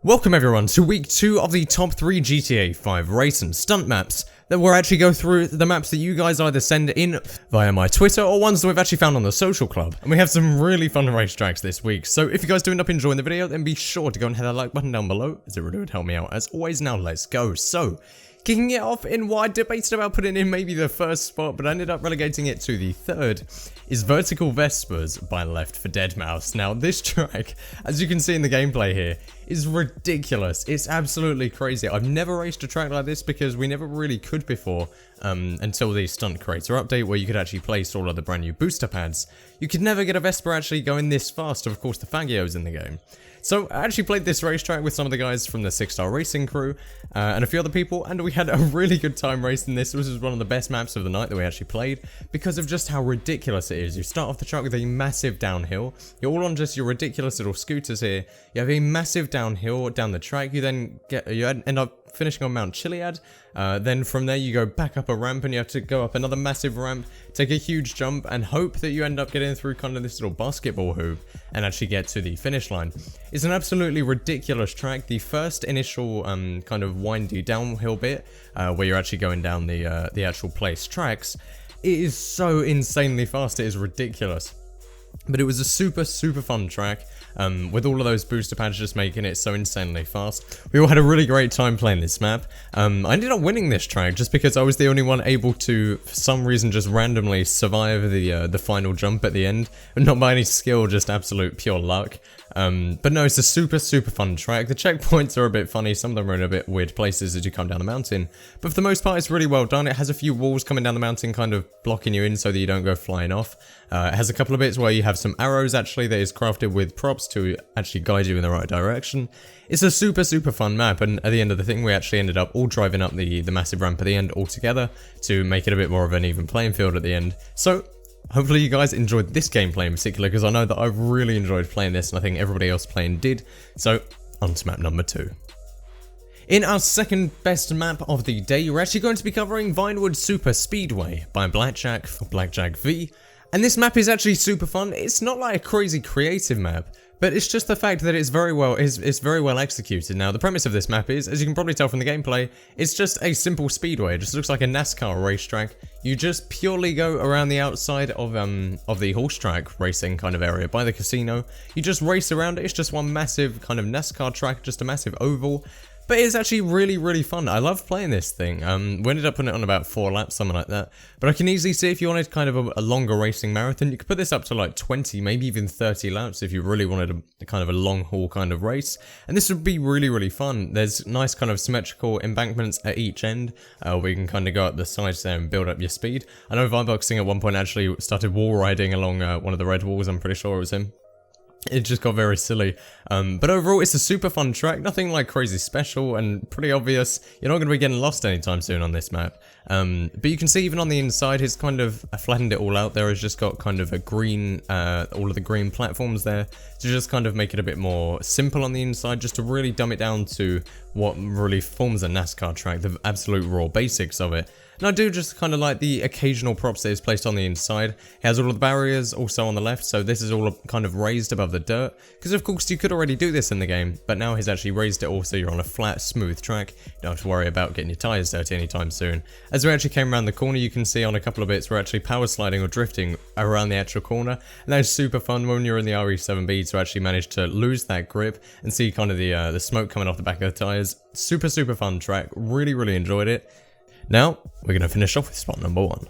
Welcome everyone to week 2 of the top 3 GTA 5 race and stunt maps that we'll actually go through the maps that you guys either send in via my Twitter or ones that we've actually found on the social club. And we have some really fun racetracks this week, so if you guys do end up enjoying the video, then be sure to go and hit that like button down below, as it really would help me out as always. Now let's go. So, kicking it off in what I debated about putting in maybe the first spot, but I ended up relegating it to the third, is Vertical Vespas by Left for Dead Mouse. Now this track, as you can see in the gameplay here, is ridiculous. It's absolutely crazy. I've never raced a track like this because we never really could before, until the Stunt Creator update where you could actually place all of the brand new booster pads. You could never get a Vespa actually going this fast, of course the Fagios in the game. So I actually played this racetrack with some of the guys from the 6-Star Racing crew and a few other people, and we had a really good time racing this. This was one of the best maps of the night that we actually played because of just how ridiculous it is. You start off the track with a massive downhill. You're all on just your ridiculous little scooters here. You have a massive downhill down the track. You then end up finishing on Mount Chiliad. Then from there you go back up a ramp and you have to go up another massive ramp, take a huge jump and hope that you end up getting through kind of this little basketball hoop and actually get to the finish line. It's an absolutely ridiculous track. The first initial kind of windy downhill bit where you're actually going down the actual place tracks, it is so insanely fast, it is ridiculous. But it was a super fun track, with all of those booster pads just making it so insanely fast. We all had a really great time playing this map. I ended up winning this track just because I was the only one able to, for some reason, just randomly survive the final jump at the end. Not by any skill, just absolute pure luck. But no, it's a super fun track. The checkpoints are a bit funny, some of them are in a bit weird places as you come down the mountain. But for the most part, it's really well done. It has a few walls coming down the mountain kind of blocking you in so that you don't go flying off. It has a couple of bits where you have some arrows actually that is crafted with props to actually guide you in the right direction. It's a super fun map, and at the end of the thing we actually ended up all driving up the massive ramp at the end all together to make it a bit more of an even playing field at the end. So hopefully you guys enjoyed this gameplay in particular, because I know that I've really enjoyed playing this and I think everybody else playing did. So on to map number 2. In our second best map of the day, we're actually going to be covering Vinewood Super Speedway by Blackjack for Blackjack V. And this map is actually super fun. It's not like a crazy creative map, but it's just the fact that it's very well executed. Now, the premise of this map is, as you can probably tell from the gameplay, it's just a simple speedway. It just looks like a NASCAR racetrack. You just purely go around the outside of the horse track racing kind of area by the casino. You just race around it. It's just one massive kind of NASCAR track, just a massive oval. But it's actually really fun. I love playing this thing. We ended up putting it on about 4 laps, something like that. But I can easily see if you wanted kind of a longer racing marathon, you could put this up to like 20, maybe even 30 laps if you really wanted a kind of a long haul kind of race. And this would be really fun. There's nice kind of symmetrical embankments at each end, where you can kind of go up the sides there and build up your speed. I know Vibeboxing at one point actually started wall riding along one of the red walls. I'm pretty sure it was him. It just got very silly, but overall it's a super fun track, nothing like crazy special and pretty obvious. You're not going to be getting lost anytime soon on this map, but you can see even on the inside he's kind of flattened it all out there. He's just got kind of a green, all of the green platforms there to just kind of make it a bit more simple on the inside, just to really dumb it down to what really forms a NASCAR track, the absolute raw basics of it. And I do just kind of like the occasional props that is placed on the inside. It has all of the barriers also on the left, so this is all kind of raised above the dirt. Because of course you could already do this in the game, but now he's actually raised it all so you're on a flat, smooth track. You don't have to worry about getting your tyres dirty anytime soon. As we actually came around the corner, you can see on a couple of bits we're actually power sliding or drifting around the actual corner. And that is super fun when you're in the RE7B to actually manage to lose that grip and see kind of the smoke coming off the back of the tyres. Super fun track, really enjoyed it. Now, we're going to finish off with spot number 1.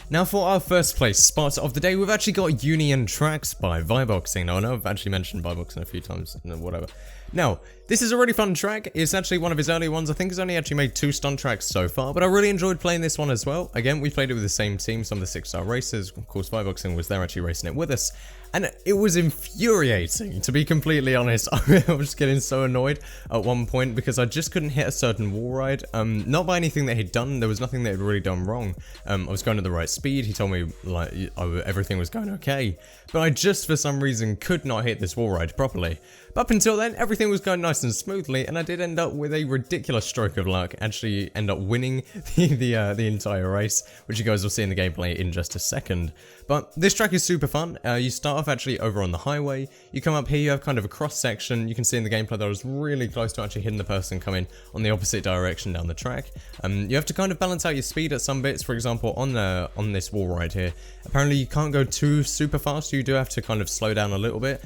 Now for our first place spot of the day, we've actually got Union Tracks by Vibeboxing. Now I know I've actually mentioned Vibeboxing a few times, whatever. Now, this is a really fun track. It's actually one of his early ones. I think he's only actually made 2 stunt tracks so far, but I really enjoyed playing this one as well. Again, we played it with the same team, some of the 6-star racers. Of course, Vibeboxing was there actually racing it with us. And it was infuriating, to be completely honest. I was just getting so annoyed at one point because I just couldn't hit a certain wall ride. Not by anything that he'd done, there was nothing that he'd really done wrong. I was going at the right speed, he told me like everything was going okay. But I just for some reason could not hit this wall ride properly. But up until then, everything was going nice and smoothly, and I did end up with a ridiculous stroke of luck, actually end up winning the entire race, which you guys will see in the gameplay in just a second. But this track is super fun. You start off actually over on the highway. You come up here, you have kind of a cross section. You can see in the gameplay that I was really close to actually hitting the person coming on the opposite direction down the track. You have to kind of balance out your speed at some bits. For example, on this wall right here, apparently you can't go too super fast. You do have to kind of slow down a little bit.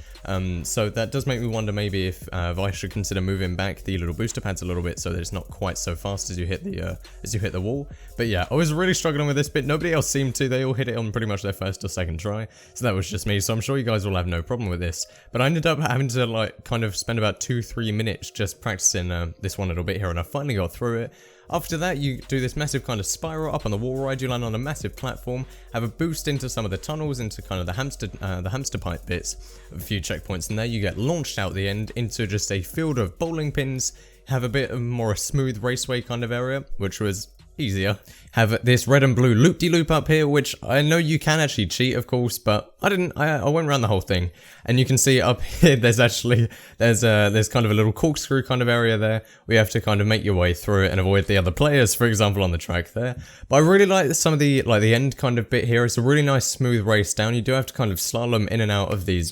So that does make me wonder maybe if I should consider moving back the little booster pads a little bit so that it's not quite so fast as you hit the wall. But yeah, I was really struggling with this bit. Nobody else seemed to. They all hit it on pretty much their first or second try. So that was just me. So I'm sure you guys will have no problem with this. But I ended up having to like kind of spend about 2-3 minutes just practicing this one little bit here, and I finally got through it. After that, you do this massive kind of spiral up on the wall ride. You land on a massive platform, have a boost into some of the tunnels, into kind of the hamster pipe bits, a few checkpoints, and there you get launched out the end into just a field of bowling pins. Have a bit of more a smooth raceway kind of area, which was easier. Have this red and blue loop-de-loop up here, which I know you can actually cheat, of course, but I didn't. I went around the whole thing, and you can see up here there's kind of a little corkscrew kind of area there. We have to kind of make your way through it and avoid the other players, for example, on the track there. But I really like some of the end kind of bit here. It's a really nice smooth race down. You do have to kind of slalom in and out of these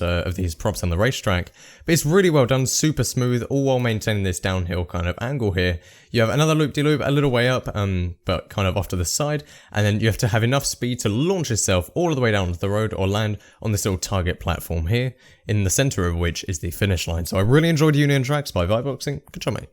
props on the racetrack, but it's really well done, super smooth, all while maintaining this downhill kind of angle here. You have another loop-de-loop a little way up, but kind of off to the side, and then you have to have enough speed to launch yourself all the way down to the road or land on this little target platform here, in the center of which is the finish line. So I really enjoyed Union Tracks by Vibeboxing. Good job, mate.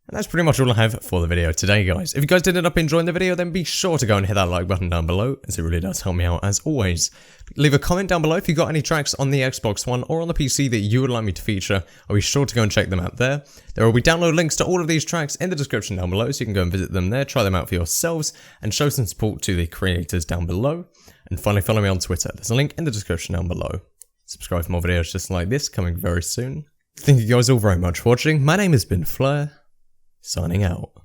And that's pretty much all I have for the video today, guys. If you guys did end up enjoying the video, then be sure to go and hit that like button down below, as it really does help me out as always. Leave a comment down below if you got any tracks on the Xbox One or on the PC that you would like me to feature. I'll be sure to go and check them out there. There will be download links to all of these tracks in the description down below, so you can go and visit them there, try them out for yourselves, and show some support to the creators down below. And finally, follow me on Twitter. There's a link in the description down below. Subscribe for more videos just like this coming very soon. Thank you guys all very much for watching. My name has been Fleur. Signing out.